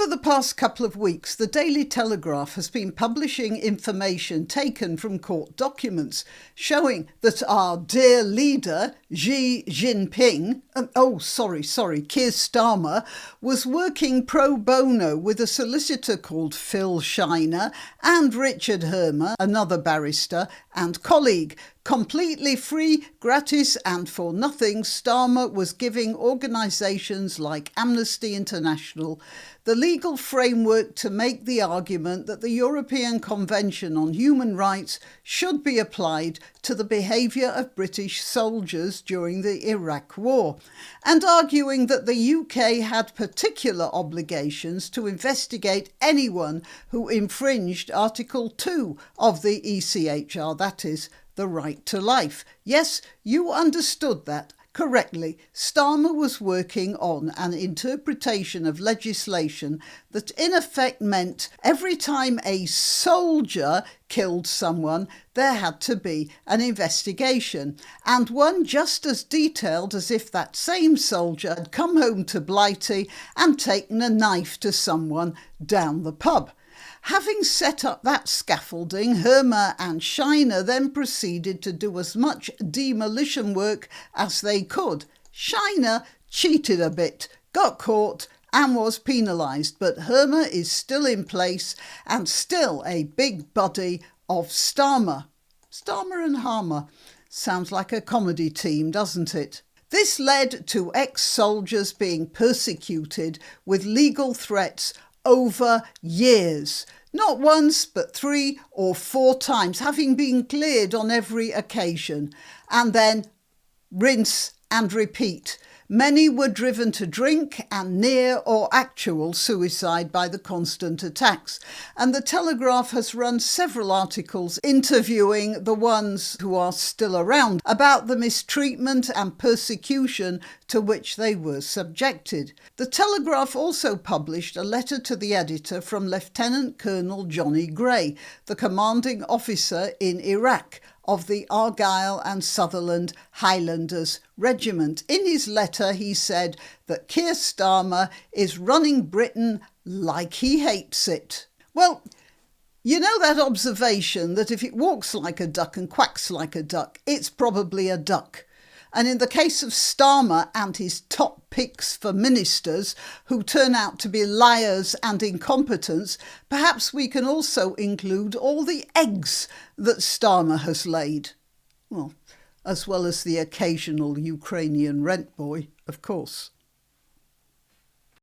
Over the past couple of weeks, the Daily Telegraph has been publishing information taken from court documents showing that our dear leader, Xi Jinping, Keir Starmer, was working pro bono with a solicitor called Phil Shiner and Richard Hermer, another barrister and colleague. Completely free, gratis and for nothing, Starmer was giving organisations like Amnesty International the legal framework to make the argument that the European Convention on Human Rights should be applied to the behaviour of British soldiers during the Iraq War, and arguing that the UK had particular obligations to investigate anyone who infringed Article 2 of the ECHR, that is, the right to life. Yes, you understood that correctly. Starmer was working on an interpretation of legislation that in effect meant every time a soldier killed someone, there had to be an investigation, and one just as detailed as if that same soldier had come home to Blighty and taken a knife to someone down the pub. Having set up that scaffolding, Hermer and Shiner then proceeded to do as much demolition work as they could. Shiner cheated a bit, got caught and was penalised, but Hermer is still in place and still a big buddy of Starmer. Starmer and Harmer sounds like a comedy team, doesn't it? This led to ex-soldiers being persecuted with legal threats over years, not once but 3 or 4 times, having been cleared on every occasion, and then rinse and repeat. Many were driven to drink and near or actual suicide by the constant attacks, and the Telegraph has run several articles interviewing the ones who are still around about the mistreatment and persecution to which they were subjected. The Telegraph also published a letter to the editor from Lieutenant Colonel Johnny Gray, the commanding officer in Iraq of the Argyll and Sutherland Highlanders Regiment. In his letter, he said that Keir Starmer is running Britain like he hates it. Well, you know that observation that if it walks like a duck and quacks like a duck, it's probably a duck. And in the case of Starmer and his top picks for ministers who turn out to be liars and incompetents, perhaps we can also include all the eggs that Starmer has laid. Well, as well as the occasional Ukrainian rent boy, of course.